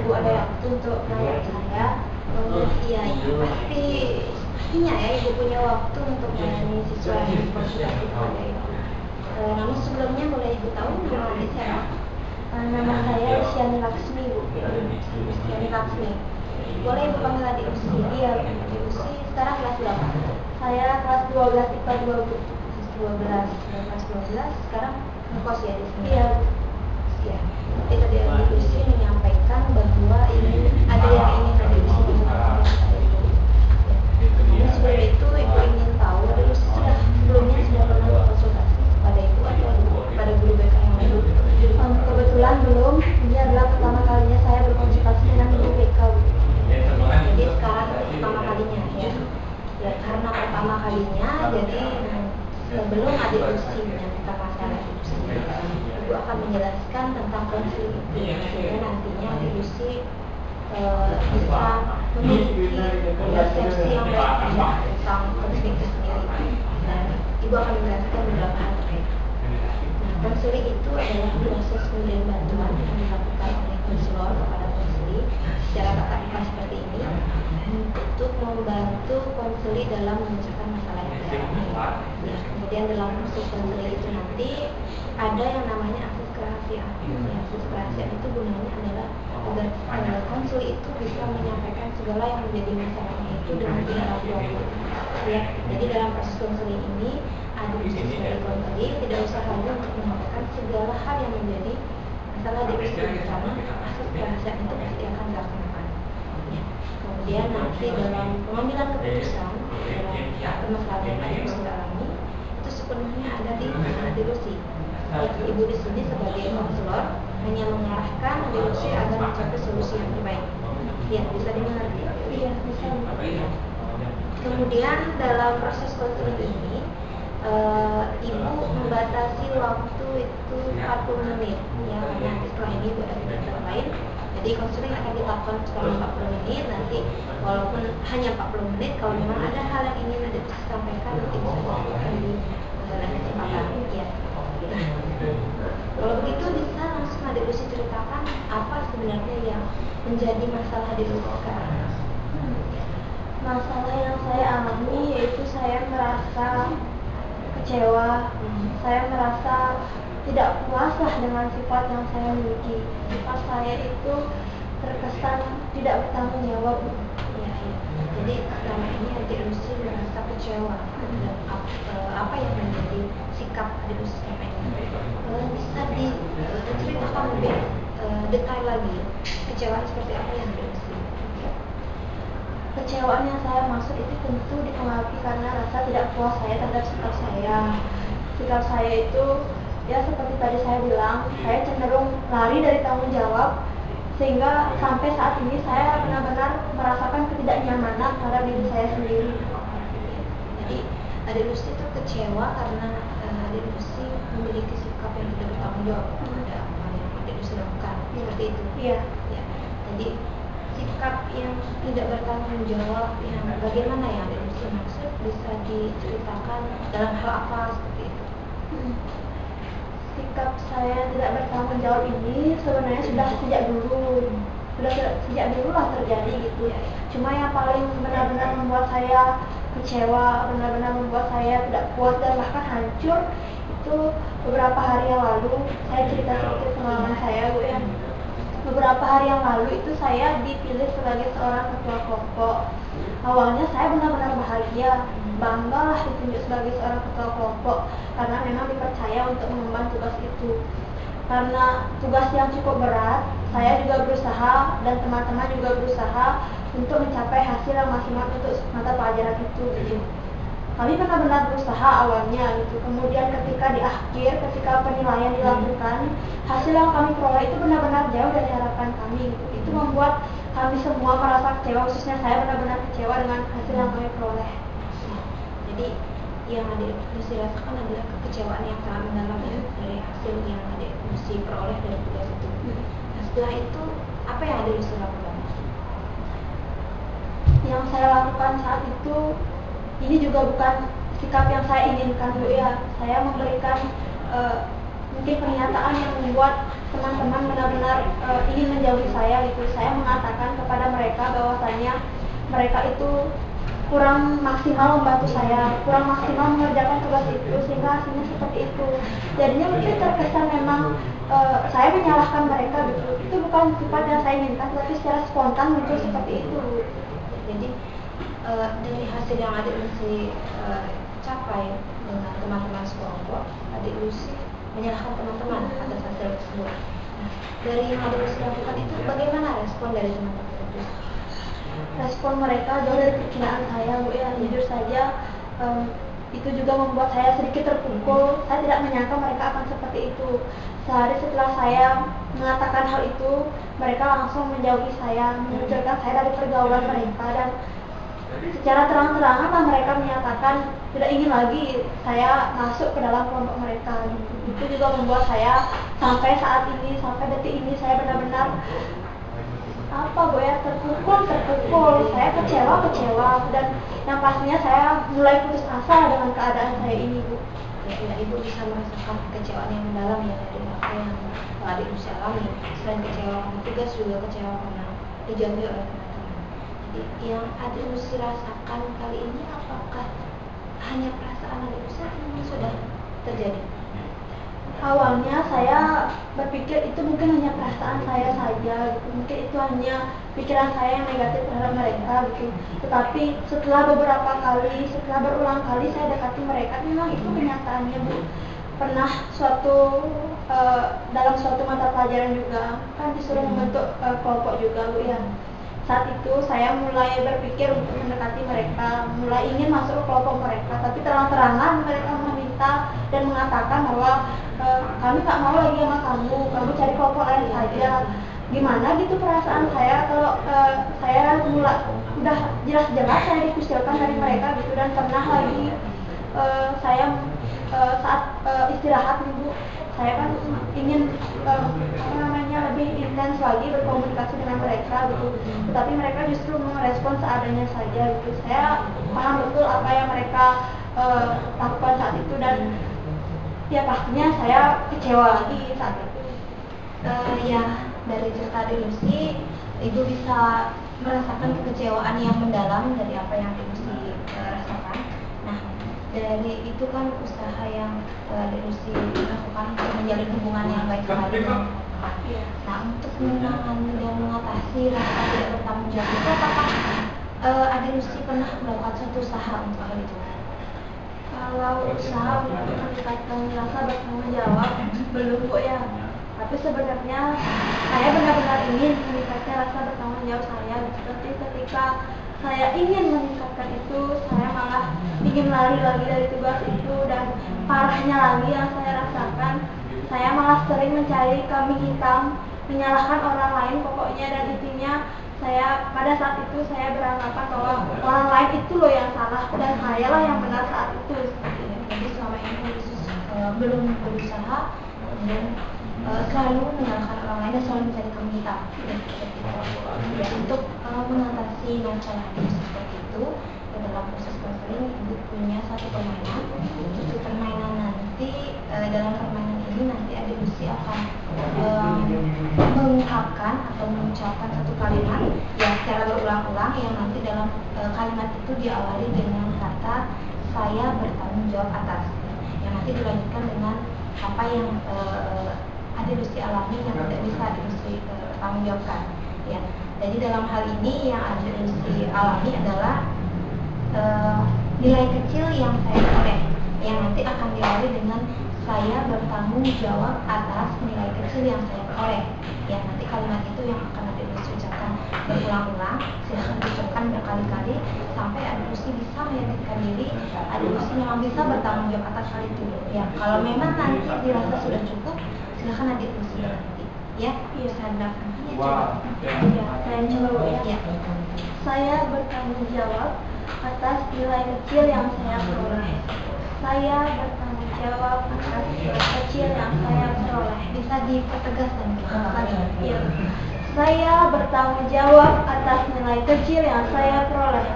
ibu ada waktu untuk nanya saya, iya pastinya ya ibu punya waktu untuk menangani siswa yang konsultasi kepada ibu. Namun sebelumnya boleh ibu tahu nama adik saya? Nama saya Usiani Laksmi, Bu. Usiani Laksmi. Boleh ibu panggil adik Usi? Iya, adik Usi sekarang kelas berapa? Saya kelas 12 IPA 2, Bu. Kelas 12 sekarang ngekos ya di sini. Iya. Ya. Jadi tadi adik Usi menyampaikan bahwa ini ada yang ingin adik Usi tanyakan kepada ibu. Namun sebelum itu ibu ingin tahu adik Usi sebelumnya sudah pernah berkonsultasi kepada ibu atau kepada guru BK yang lain? Kebetulan belum. Ini adalah pertama kalinya saya berkonsultasi dengan guru BK. Jadi sekarang pertama kalinya ya. Ya karena pertama kalinya, jadi sebelum adik Usi menyampaikan masalah adik Usi, ibu akan menjelaskan tentang konseling itu sehingga nantinya adik Usi bisa memiliki persepsi yang baik tentang konseling itu sendiri. Dan ibu akan menjelaskan beberapa hal terkait. Konseling itu adalah proses pemberian bantuan yang dilakukan oleh konselor kepada konseli secara tatap muka seperti ini untuk membantu konseli dalam menyelesaikan masalah yang dialami. Ya, kemudian dalam proses konseli itu nanti ada yang namanya akses kerahasiaan. Akses kerahasiaan itu gunanya adalah agar konseli itu bisa menyampaikan segala yang menjadi masalahnya itu dengan tidak ragu-ragu. Ya, jadi dalam proses konseling ini adik Usi sebagai konseli tidak usah ragu untuk menyampaikan segala hal yang menjadi masalah adik Usi karena akses kerahasiaan itu pasti akan dilaksanakan. Ya. Kemudian nanti dalam pengambilan keputusan dalam permasalahan yang adik Usi alami itu sepenuhnya ada di adik Usi. Ibu di sini sebagai konselor hanya mengarahkan adik Usi agar mencapai solusi yang terbaik. Ya, bisa dimengerti? Iya, bisa. Kemudian dalam proses konseling ini ibu membatasi waktu itu 40 menit ya, karena setelah ini ibu ada kegiatan lain, jadi konseling akan dilakukan selama 40 menit. Nanti walaupun hanya 40 menit, kalau memang ada hal yang ingin adik Usi sampaikan nanti bisa dilakukan di lain kesempatan ya. Kalau begitu bisa langsung adik Usi ceritakan apa sebenarnya yang menjadi masalah adik Usi sekarang. Masalah yang saya alami yaitu saya merasa kecewa, saya merasa tidak puas dengan sifat yang saya miliki. Sifat saya itu terkesan tidak bertanggung jawab. Ya. Jadi selama ini adik Usi merasa kecewa terhadap apa yang menjadi sikap adik Usi selama ini. Bisa diceritakan lebih detail lagi kecewa seperti apa yang adik Usi? Kecewaan yang saya maksud itu tentu dipengaruhi karena rasa tidak puas saya terhadap sikap saya. Sikap saya itu ya seperti tadi saya bilang, saya cenderung lari dari tanggung jawab sehingga sampai saat ini saya benar-benar merasakan ketidaknyamanan terhadap diri saya sendiri. Jadi adik Usi itu kecewa karena adik Usi memiliki sikap yang tidak bertanggung jawab terhadap apa yang adik Usi lakukan. Seperti itu. Iya. Ya. Jadi sikap yang tidak bertanggung jawab yang bagaimana ya adik Usi maksud, bisa diceritakan dalam hal apa seperti itu? Sikap saya tidak bertanggung jawab ini sebenarnya sudah sejak dulu lah terjadi gitu ya. Cuma yang paling benar-benar membuat saya kecewa, benar-benar membuat saya tidak puas dan bahkan hancur itu beberapa hari yang lalu. Saya cerita sedikit pengalaman saya, Bu ya. Beberapa hari yang lalu itu saya dipilih sebagai seorang ketua kelompok. Awalnya saya benar-benar bahagia, bangga lah ditunjuk sebagai seorang ketua kelompok karena memang dipercaya untuk mengemban tugas itu. Karena tugas yang cukup berat, saya juga berusaha dan teman-teman juga berusaha untuk mencapai hasil yang maksimal untuk mata pelajaran itu gitu. Kami benar-benar berusaha awalnya gitu. Kemudian ketika di akhir, ketika penilaian dilakukan, hasil yang kami peroleh itu benar-benar jauh dari harapan kami gitu. Itu membuat kami semua merasa kecewa, khususnya saya benar-benar kecewa dengan hasil yang kami peroleh. Jadi yang adik Usi rasakan adalah kekecewaan yang sangat mendalam ya dari hasil yang adik Usi peroleh dari tugas itu. Nah, setelah itu apa yang adik Usi lakukan? Yang saya lakukan saat itu, ini juga bukan sikap yang saya inginkan Bu ya. Saya memberikan mungkin pernyataan yang membuat teman-teman benar-benar ingin menjauhi saya gitu. Saya mengatakan kepada mereka bahwasanya mereka itu kurang maksimal membantu saya, kurang maksimal mengerjakan tugas itu, sehingga hasilnya seperti itu. Jadinya mungkin terkesan memang saya menyalahkan mereka gitu. Itu bukan sifat yang saya inginkan, tapi secara spontan gitu seperti itu. Jadi dari hasil yang adik Lucy capai dengan teman-teman sekelompok, adik Lucy menyalahkan teman-teman atas hasil tersebut. Nah, dari yang adik Lucy lakukan itu, bagaimana respon dari teman-teman itu? Respon mereka jauh dari perkiraan saya, Bu, ya. Jujur saja itu juga membuat saya sedikit terpukul. Saya tidak menyangka mereka akan seperti itu. Sehari setelah saya mengatakan hal itu, mereka langsung menjauhi saya, menunjukkan saya dari pergaulan mereka, dan secara terang-terangan mereka menyatakan tidak ingin lagi saya masuk ke dalam kelompok mereka. Itu juga membuat saya sampai saat ini, sampai detik ini, saya benar-benar terpukul, saya kecewa, dan yang pastinya saya mulai putus asa dengan keadaan saya ini, Bu. Ya, Ibu bisa merasakan kekecewaan yang mendalam ya dari apa yang adik Lucy alami. Selain kecewa karena tugas, juga kecewa karena dijauhi oleh teman-teman. Jadi yang adik Lucy rasakan kali ini, apakah hanya perasaan adik Lucy atau memang sudah terjadi? Awalnya saya berpikir itu mungkin hanya perasaan saya saja gitu. Mungkin itu hanya pikiran saya yang negatif terhadap mereka gitu. Tetapi setelah berulang kali saya dekati mereka, memang itu kenyataannya, Bu. Pernah dalam suatu mata pelajaran juga kan disuruh membentuk kelompok juga, Bu, ya. Saat itu saya mulai berpikir untuk mendekati mereka, mulai ingin masuk ke kelompok mereka, tapi terang-terangan mereka meminta dan mengatakan bahwa kami tak mau lagi sama kamu cari kelompok lain saja. Gimana gitu perasaan saya kalau saya udah jelas-jelas saya dikucilkan dari mereka gitu. Dan pernah lagi saya saat istirahat nih, Bu, saya kan ingin lebih intens lagi berkomunikasi dengan mereka gitu, tetapi mereka justru merespon seadanya saja gitu. Saya paham betul apa yang mereka lakukan saat itu, dan ya pastinya saya kecewa lagi saat itu. Ya, dari cerita adik Lucy, Ibu bisa merasakan kekecewaan yang mendalam dari apa yang adik Lucy rasakan. Nah, dari itu kan usaha yang adik Lucy lakukan untuk menjalin hubungan yang baik sekali dengan teman. Nah, untuk menangani dan mengatasi rasa tidak bertanggung jawab itu, apakah adik Lucy pernah melakukan suatu usaha untuk hal itu? Kalau usaha untuk meningkatkan rasa bertanggung jawab, belum, Bu, ya. Tapi sebenarnya saya benar-benar ingin meningkatkan rasa bertanggung jawab saya. Tapi ketika saya ingin meningkatkan itu, saya malah ingin lari lagi dari tugas itu. Dan parahnya lagi yang saya rasakan, saya malah sering mencari kambing hitam, menyalahkan orang lain pokoknya. Dan intinya pada saat itu saya beranggapan bahwa orang lain itu loh yang salah dan saya lah yang benar saat itu. Jadi selama ini belum berusaha dan selalu menyalahkan orang lain dan selalu mencari kambing hitam. Ya, untuk mengatasi masalah seperti itu, dalam proses konseling Ibu punya satu permainan. Itu permainan nanti, dalam permainan ini nanti adik Lucy akan mengungkapkan atau mengucapkan satu kalimat yang secara berulang-ulang, yang nanti dalam kalimat itu diawali dengan kata saya bertanggung jawab atas, yang nanti dilanjutkan dengan apa yang adik Lucy alami yang tidak bisa adik Lucy tanggung jawabkan, ya. Jadi dalam hal ini yang adik Lucy alami adalah nilai kecil yang saya peroleh, yang nanti akan diawali dengan saya bertanggung jawab atas nilai kecil yang saya peroleh. Ya, nanti kalimat itu yang akan adik Lucy ucapkan berulang-ulang. Silahkan ucapkan berkali-kali sampai adik Lucy bisa meyakinkan diri adik Lucy memang bisa bertanggung jawab atas hal itu. Ya, kalau memang nanti dirasa sudah cukup, silahkan adik Lucy berhenti. Ya, bisa dilakukan. Ya, saya coba, ya. Saya bertanggung jawab atas nilai kecil yang saya peroleh. Saya bertanggung jawab atas nilai kecil yang saya peroleh. Bisa dipertegas dan ya. Saya bertanggung jawab atas nilai kecil yang saya peroleh.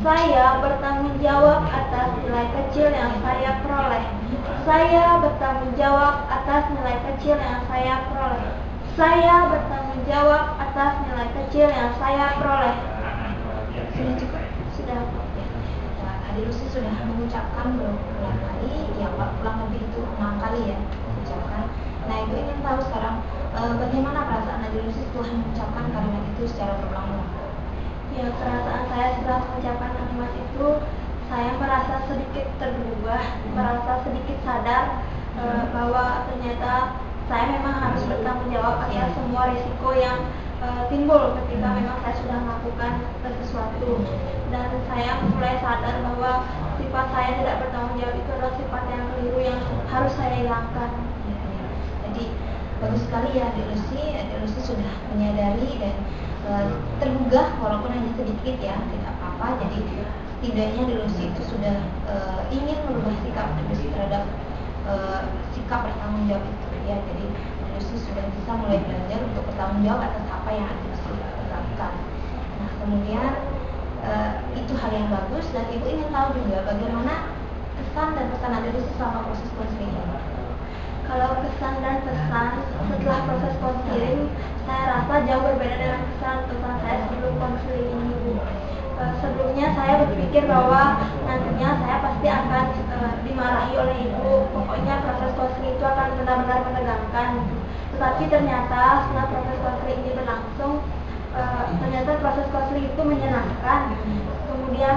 Saya bertanggung jawab atas nilai kecil yang saya peroleh. Saya bertanggung jawab atas nilai kecil yang saya peroleh. Saya bertanggung jawab atas nilai kecil yang saya peroleh. Sudah cukup? Sudah. Nah, Adik Lucy sudah mengucapkan berulang kali, ya kurang lebih itu 6 kali ya mengucapkan. Nah, Ibu ingin tahu sekarang bagaimana perasaan Adik Lucy setelah mengucapkan kalimat itu secara berulang-ulang? Ya, perasaan saya setelah mengucapkan kalimat itu, saya merasa sedikit terberubah, merasa sedikit sadar bahwa ternyata saya memang harus bertanggung jawab atas semua risiko yang timbul ketika memang saya sudah melakukan sesuatu. Dan saya mulai sadar bahwa sifat saya tidak bertanggung jawab itu adalah sifat yang keliru yang harus saya hilangkan. Jadi bagus sekali ya Adik Lucy sudah menyadari dan tergugah walaupun hanya sedikit ya, tidak apa-apa. Jadi setidaknya Adik Lucy itu sudah ingin merubah sikap Adik Lucy terhadap sikap bertanggung jawab itu ya. Jadi Adik Lucy sudah bisa mulai belajar untuk bertanggung jawab atas apa yang Adik Lucy lakukan. Nah, kemudian itu hal yang bagus, dan Ibu ingin tahu juga bagaimana kesan dan pesan Adik Lucy selama proses konseling ini. Kalau kesan dan pesan setelah proses konseling, saya rasa jauh berbeda dengan kesan pesan saya sebelum konseling ini, Bu. Sebelumnya saya berpikir bahwa nantinya saya pasti akan dimarahi oleh Ibu. Pokoknya proses konseling itu akan benar-benar menegangkan. Tetapi ternyata setelah proses konseling ini berlangsung, ternyata proses konseling itu menyenangkan. Kemudian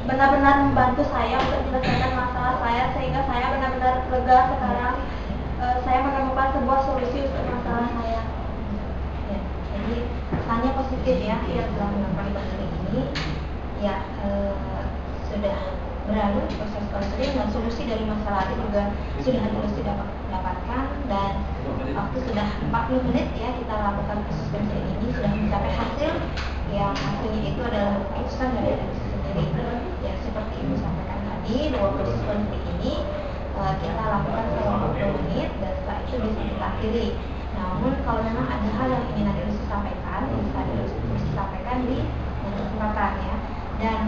benar-benar membantu saya untuk menyelesaikan masalah saya, sehingga saya benar-benar lega sekarang. Saya menemukan sebuah solusi untuk masalah saya. Ya, jadi kesannya positif ya, setelah melakukan konseling ini, ya sudah berlalu proses konseling dan solusi dari masalah itu juga sudah Lucy dapatkan, dan waktu sudah 40 menit ya kita lakukan proses konseling ini, sudah mencapai hasil yang hasilnya itu adalah keputusan dari Lucy sendiri. Ya, seperti Ibu sampaikan tadi, bahwa proses konseling ini kita lakukan selama 40 menit dan setelah itu bisa kita akhiri. Namun kalau memang ada hal yang ingin Adik Lucy sampaikan, bisa Adik Lucy sampaikan di kesempatan ya. Dan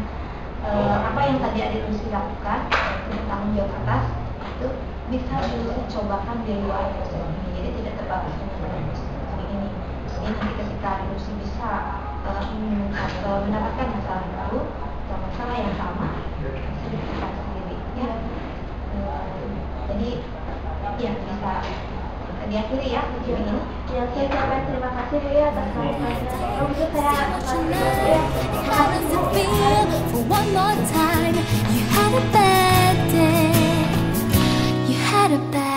apa yang tadi Adik Lucy lakukan, bertanggung jawab atas, itu bisa Adik Lucy cobakan di luar proses ini. Jadi tidak terbatas dengan proses ini. Jadi nanti ketika Adik Lucy bisa mendapatkan masalah baru atau masalah yang sama, bisa dipecahkan sendiri ya. Jadi ya bisa diakhiri ya video ini. Ya, saya ucapkan terima kasih Bu ya atas sambutannya. Untuk saya one more time, you had a bad day, you had a bad